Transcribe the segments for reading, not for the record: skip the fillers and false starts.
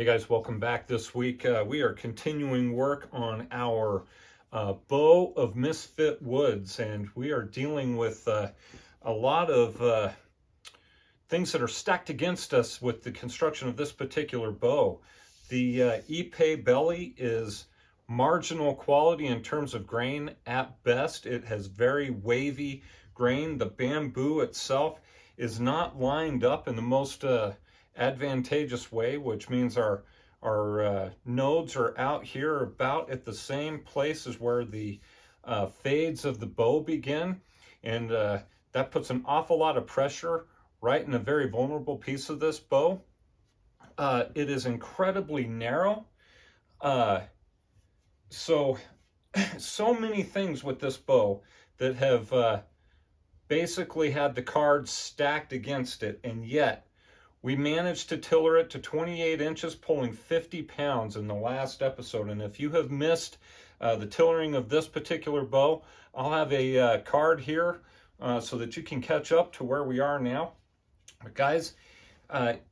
Hey guys, welcome back. This week we are continuing work on our bow of Misfit woods, and we are dealing with a lot of things that are stacked against us with the construction of this particular bow. The epee belly is marginal quality in terms of grain at best. It has very wavy grain. The bamboo itself is not lined up in the most advantageous way, which means our nodes are out here about at the same place as where the fades of the bow begin, and that puts an awful lot of pressure right in a very vulnerable piece of this bow. It is incredibly narrow, so many things with this bow that have basically had the cards stacked against it, and yet we managed to tiller it to 28 inches, pulling 50 pounds in the last episode. And if you have missed the tillering of this particular bow, I'll have a card here so that you can catch up to where we are now. But guys,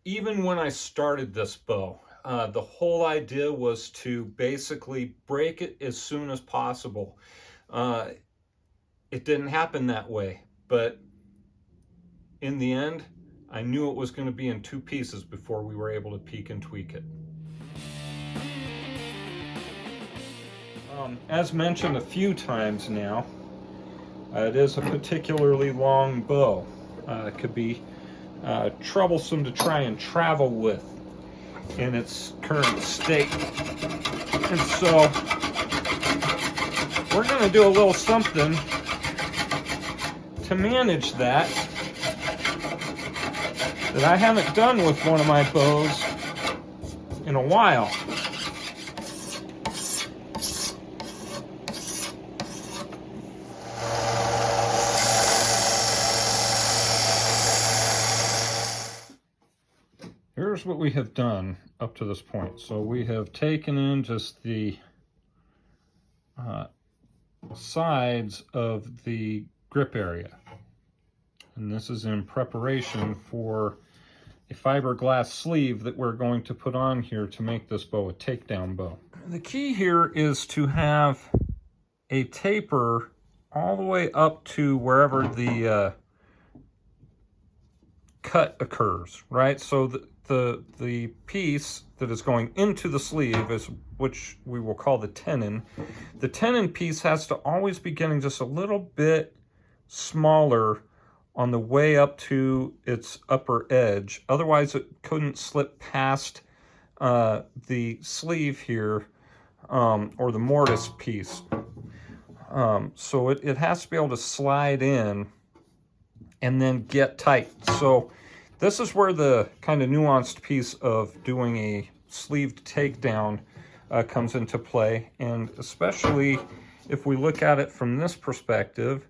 even when I started this bow, the whole idea was to basically break it as soon as possible. It didn't happen that way, but in the end, I knew it was going to be in two pieces before we were able to peek and tweak it. As mentioned a few times now, it is a particularly long bow. It could be troublesome to try and travel with in its current state. And so we're going to do a little something to manage that I haven't done with one of my bows in a while. Here's what we have done up to this point. So we have taken in just the sides of the grip area. And this is in preparation for a fiberglass sleeve that we're going to put on here to make this bow a takedown bow. The key here is to have a taper all the way up to wherever the cut occurs, right? So the piece that is going into the sleeve is, which we will call the tenon. The tenon piece has to always be getting just a little bit smaller on the way up to its upper edge. Otherwise it couldn't slip past the sleeve here, or the mortise piece. So it has to be able to slide in and then get tight. So this is where the kind of nuanced piece of doing a sleeved takedown comes into play, and especially if we look at it from this perspective,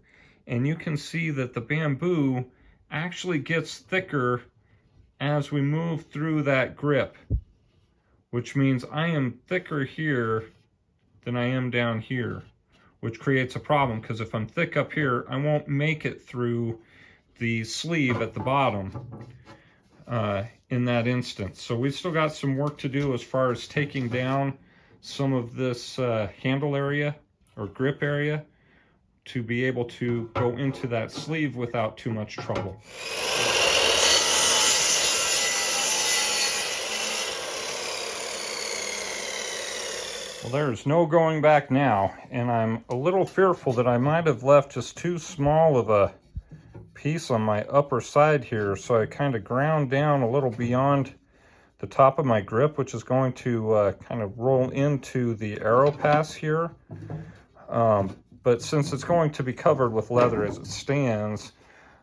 and you can see that the bamboo actually gets thicker as we move through that grip, which means I am thicker here than I am down here, which creates a problem, because if I'm thick up here, I won't make it through the sleeve at the bottom in that instance. So we've still got some work to do as far as taking down some of this handle area or grip area to be able to go into that sleeve without too much trouble. Well, there's no going back now, and I'm a little fearful that I might have left just too small of a piece on my upper side here, so I kind of ground down a little beyond the top of my grip, which is going to kind of roll into the arrow pass here. But since it's going to be covered with leather as it stands,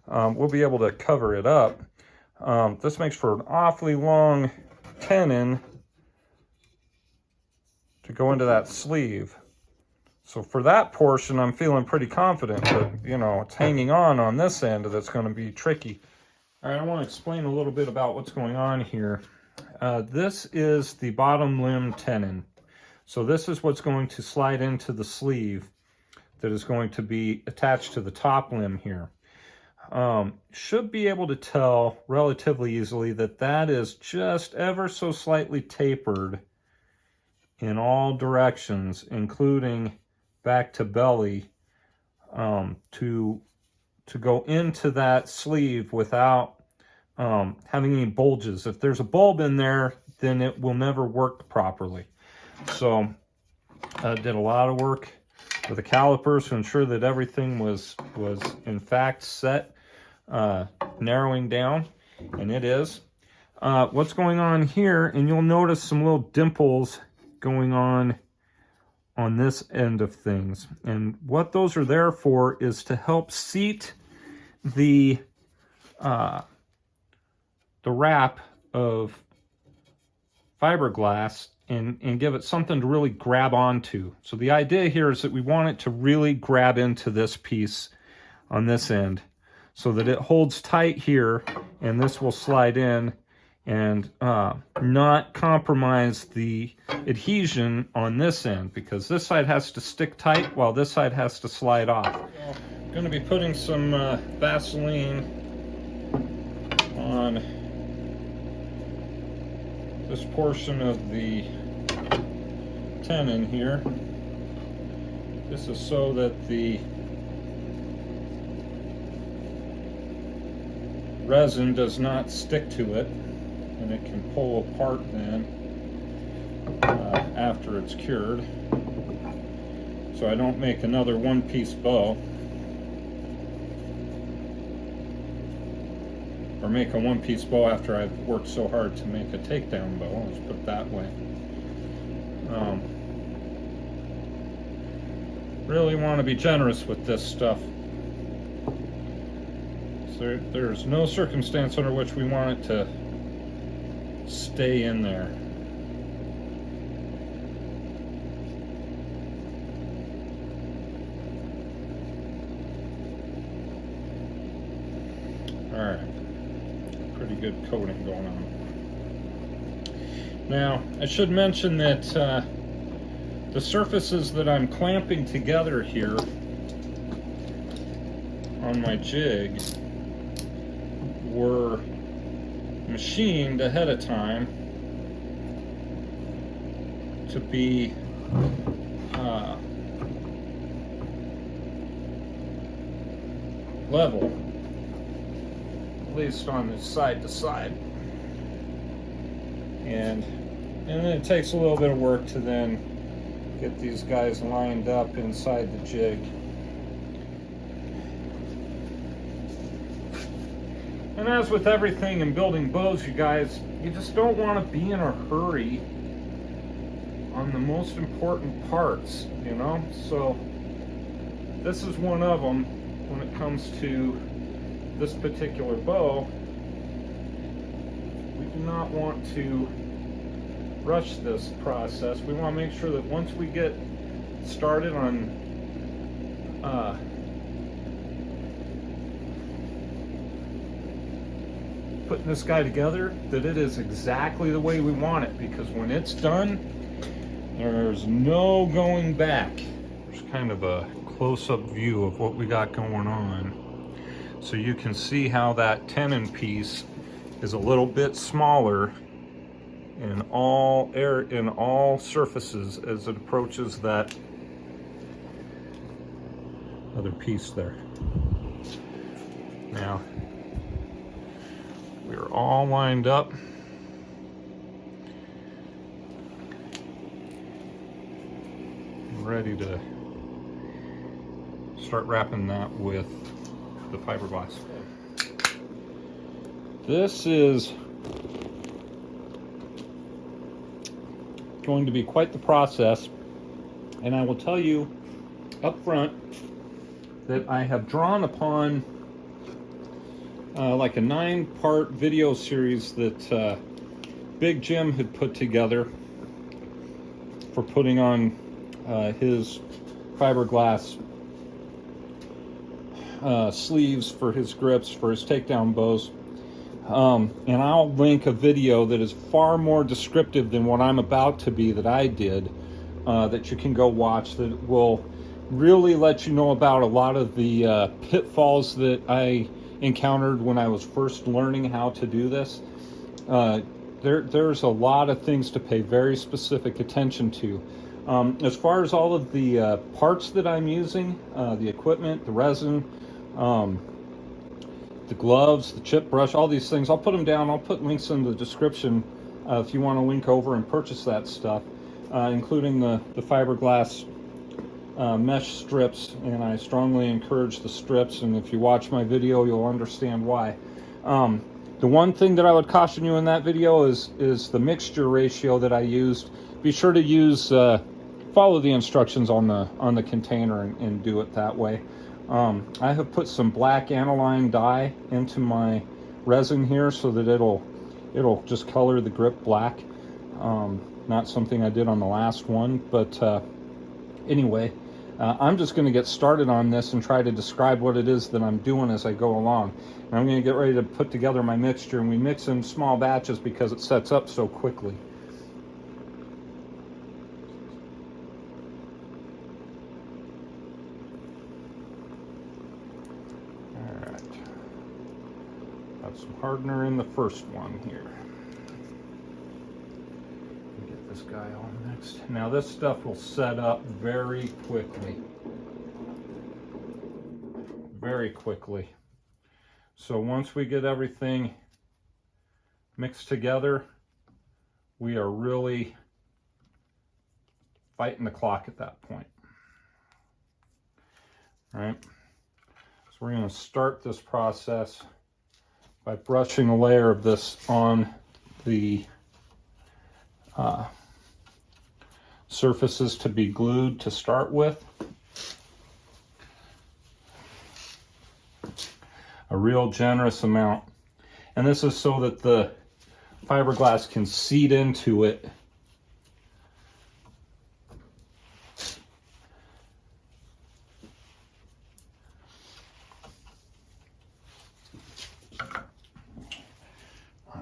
we'll be able to cover it up. This makes for an awfully long tenon to go into that sleeve. So for that portion, I'm feeling pretty confident, but you know, it's hanging on this end that's going to be tricky. All right, I want to explain a little bit about what's going on here. This is the bottom limb tenon. So this is what's going to slide into the sleeve that is going to be attached to the top limb here. should be able to tell relatively easily that that is just ever so slightly tapered in all directions, including back to belly, to go into that sleeve without having any bulges. If there's a bulb in there, then it will never work properly. So I did a lot of work with the calipers to ensure that everything was in fact set, narrowing down, and it is. What's going on here, and you'll notice some little dimples going on this end of things, and what those are there for is to help seat the wrap of fiberglass and give it something to really grab onto. So the idea here is that we want it to really grab into this piece on this end so that it holds tight here, and this will slide in and not compromise the adhesion on this end, because this side has to stick tight while this side has to slide off. I'm going to be putting some Vaseline on this portion of the tenon here. This is so that the resin does not stick to it, and it can pull apart then after it's cured, so I don't make another one-piece bow, or make a one-piece bow after I've worked so hard to make a takedown bow. Let's put it that way. Really want to be generous with this stuff. So there's no circumstance under which we want it to stay in there. All right, pretty good coating going on. Now, I should mention that the surfaces that I'm clamping together here on my jig were machined ahead of time to be level, at least on the side to side, and then it takes a little bit of work to then get these guys lined up inside the jig. And as with everything in building bows, you guys, you just don't want to be in a hurry on the most important parts, you know? So this is one of them when it comes to this particular bow. We do not want to rush this process. We want to make sure that once we get started on putting this guy together, that it is exactly the way we want it, because when it's done, there's no going back. There's kind of a close-up view of what we got going on, so you can see how that tenon piece is a little bit smaller in all surfaces as it approaches that other piece there. Now we're all lined up. Ready to start wrapping that with the fiberglass. This is going to be quite the process, and I will tell you up front that I have drawn upon like a 9-part video series that Big Jim had put together for putting on his fiberglass sleeves for his grips, for his takedown bows. And I'll link a video that is far more descriptive than what I'm about to be, that I did, that you can go watch, that will really let you know about a lot of the pitfalls that I encountered when I was first learning how to do this. There's a lot of things to pay very specific attention to. As far as all of the parts that I'm using, the equipment, the resin, the gloves, the chip brush, all these things, I'll put them down. I'll put links in the description if you want to link over and purchase that stuff, including the fiberglass mesh strips, and I strongly encourage the strips, and if you watch my video you'll understand why. The one thing that I would caution you in that video is the mixture ratio that I used. Be sure to use follow the instructions on the container and do it that way. I have put some black aniline dye into my resin here so that it'll just color the grip black. Not something I did on the last one, but anyway, I'm just going to get started on this and try to describe what it is that I'm doing as I go along. And I'm going to get ready to put together my mixture, and we mix in small batches because it sets up so quickly. Alright, got some hardener in the first one here. Get this guy on next. Now this stuff will set up very quickly. Very quickly. So once we get everything mixed together, we are really fighting the clock at that point. All right. So we're going to start this process by brushing a layer of this on the surfaces to be glued to start with. A real generous amount. And this is so that the fiberglass can seed into it.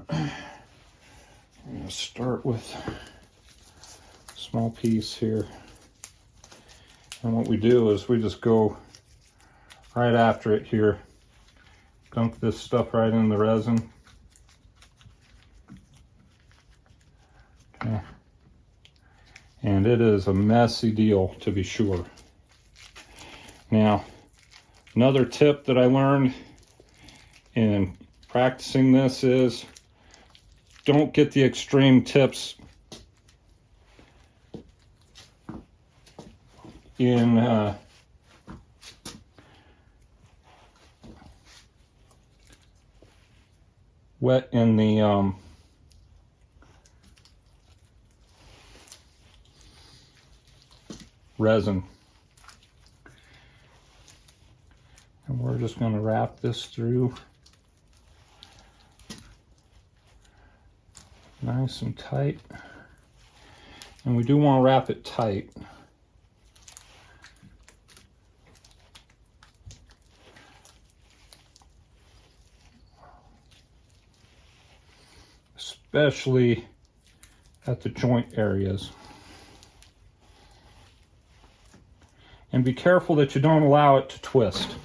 I'm going to start with a small piece here. And what we do is we just go right after it here. Dunk this stuff right in the resin. Okay. And it is a messy deal, to be sure. Now, another tip that I learned in practicing this is don't get the extreme tips in wet in the resin. And we're just going to wrap this through nice and tight. And we do want to wrap it tight. Especially at the joint areas. And be careful that you don't allow it to twist.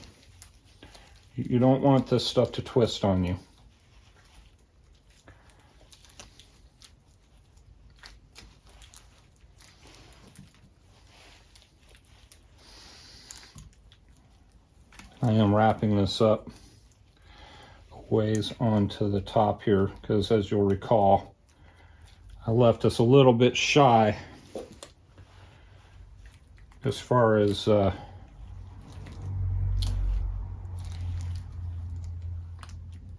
You don't want this stuff to twist on you. I am wrapping this up ways onto the top here because, as you'll recall, I left us a little bit shy as far as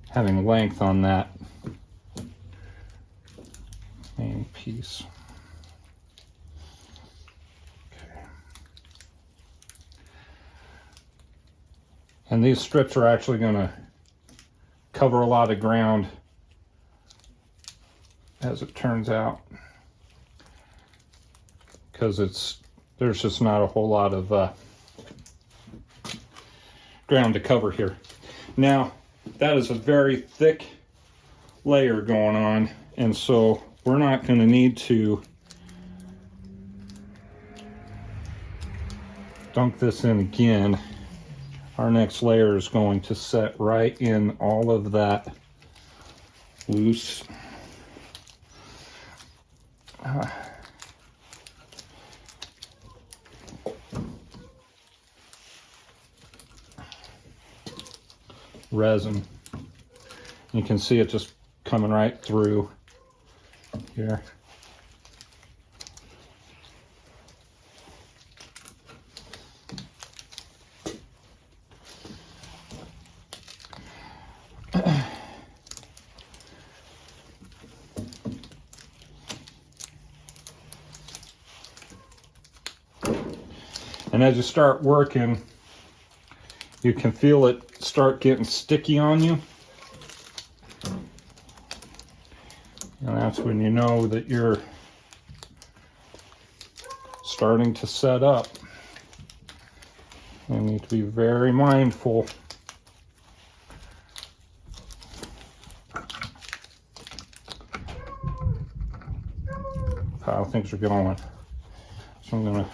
having length on that main piece. Okay. And these strips are actually going to cover a lot of ground, as it turns out, because there's just not a whole lot of ground to cover here. Now, that is a very thick layer going on, and so we're not going to need to dunk this in again. our next layer is going to set right in all of that loose resin. You can see it just coming right through here. And as you start working, you can feel it start getting sticky on you. And that's when you know that you're starting to set up. You need to be very mindful of how things are going. So I'm going to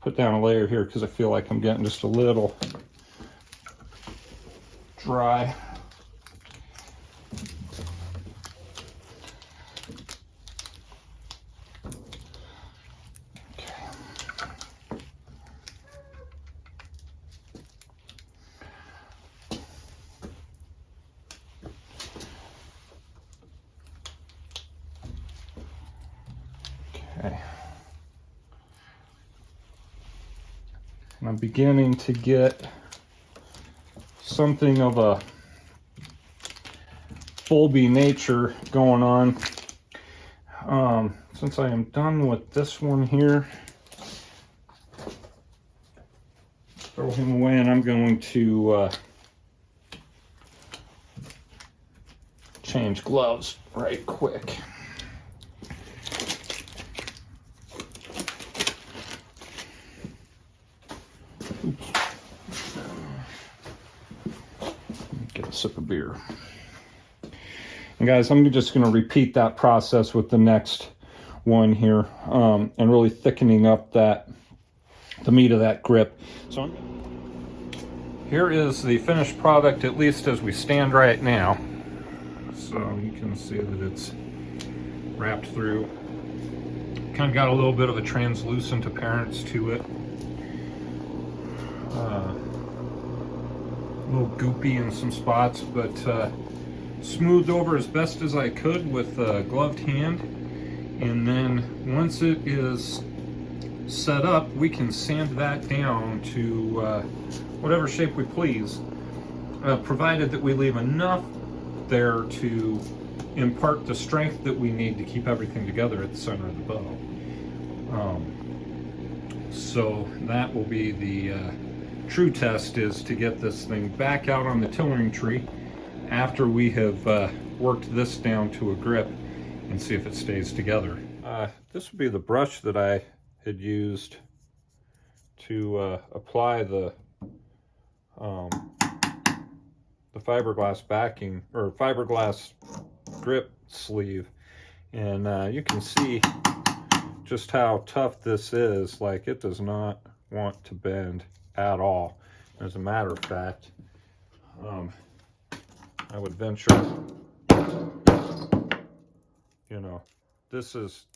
put down a layer here because I feel like I'm getting just a little dry. Okay. And I'm beginning to get something of a bulby nature going on. Since I am done with this one here, throw him away, and I'm going to change gloves right quick. Get a sip of beer. And guys, I'm just going to repeat that process with the next one here, and really thickening up the meat of that grip. So here is the finished product, at least as we stand right now. So you can see that it's wrapped through. Kind of got a little bit of a translucent appearance to it. A little goopy in some spots, but smoothed over as best as I could with a gloved hand. And then once it is set up, we can sand that down to whatever shape we please, provided that we leave enough there to impart the strength that we need to keep everything together at the center of the bow. So that will be the true test, is to get this thing back out on the tillering tree after we have worked this down to a grip, and see if it stays together. This would be the brush that I had used to apply the fiberglass backing, or fiberglass grip sleeve, and you can see just how tough this is. Like, it does not want to bend at all. As a matter of fact, I would venture, you know, this is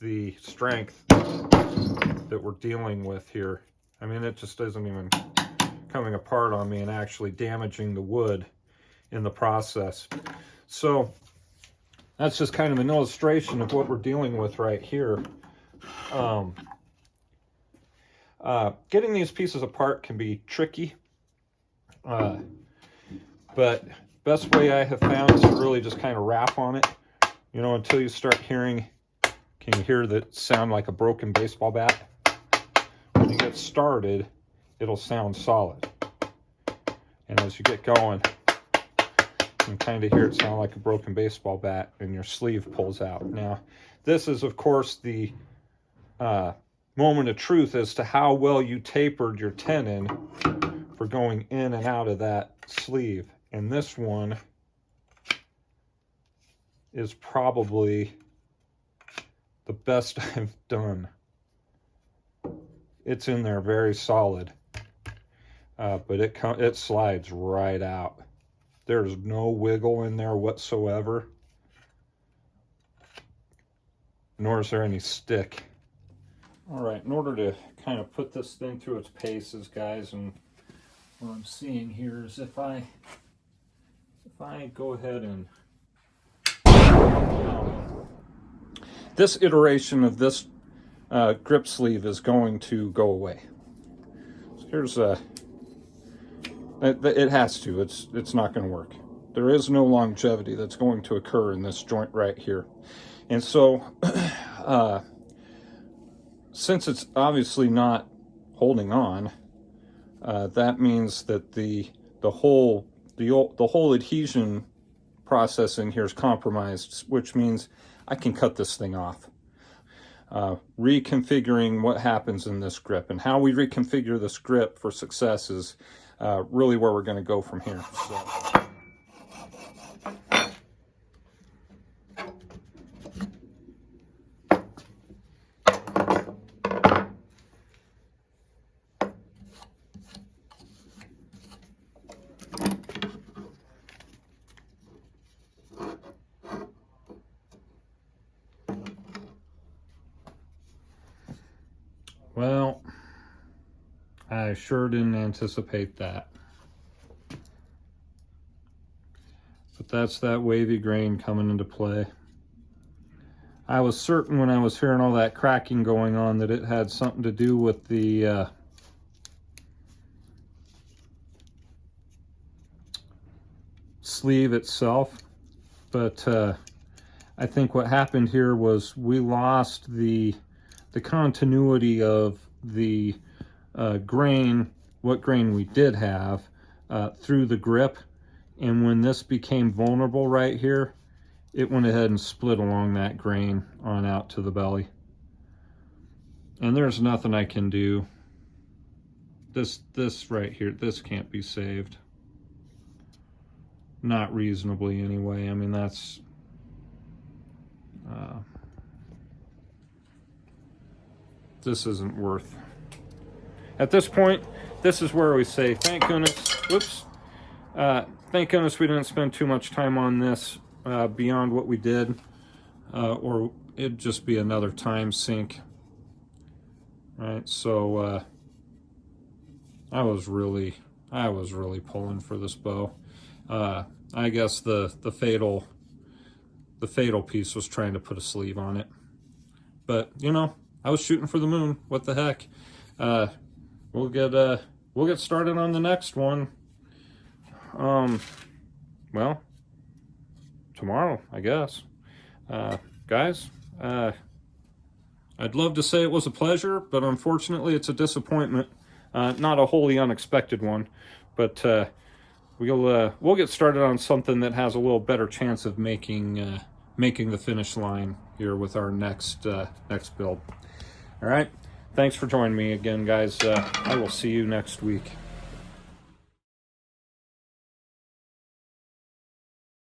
the strength that we're dealing with here. I mean, it just isn't even coming apart on me and actually damaging the wood in the process. So that's just kind of an illustration of what we're dealing with right here. Getting these pieces apart can be tricky, but best way I have found is to really just kind of rap on it, you know, until you start hearing, can you hear that sound like a broken baseball bat? When you get started, it'll sound solid. And as you get going, you can kind of hear it sound like a broken baseball bat, and your sleeve pulls out. Now, this is, of course, the moment of truth as to how well you tapered your tenon for going in and out of that sleeve. And this one is probably the best I've done. It's in there very solid. but it slides right out. There's no wiggle in there whatsoever, nor is there any stick. All right, in order to kind of put this thing through its paces, guys, and what I'm seeing here is if I go ahead and this iteration of this grip sleeve is going to go away. So here's it has to. It's not going to work. There is no longevity that's going to occur in this joint right here, and so since it's obviously not holding on, that means that the whole adhesion process in here is compromised, which means I can cut this thing off. Reconfiguring what happens in this grip and how we reconfigure this grip for success is really where we're going to go from here. So. Well, I sure didn't anticipate that. But that's that wavy grain coming into play. I was certain when I was hearing all that cracking going on that it had something to do with the sleeve itself. But I think what happened here was we lost the continuity of the grain, what grain we did have, through the grip. And when this became vulnerable right here, it went ahead and split along that grain on out to the belly. And there's nothing I can do. This right here, this can't be saved. Not reasonably anyway. I mean, that's... this isn't worth. At this point, this is where we say, thank goodness, whoops, thank goodness we didn't spend too much time on this beyond what we did, or it'd just be another time sink. Right, so I was really pulling for this bow. I guess the fatal piece was trying to put a sleeve on it, but you know, I was shooting for the moon. What the heck? We'll get started on the next one. Well, tomorrow, I guess. Guys, I'd love to say it was a pleasure, but unfortunately, it's a disappointment. Not a wholly unexpected one, but we'll get started on something that has a little better chance of making the finish line here with our next build. All right, thanks for joining me again, guys. I will see you next week.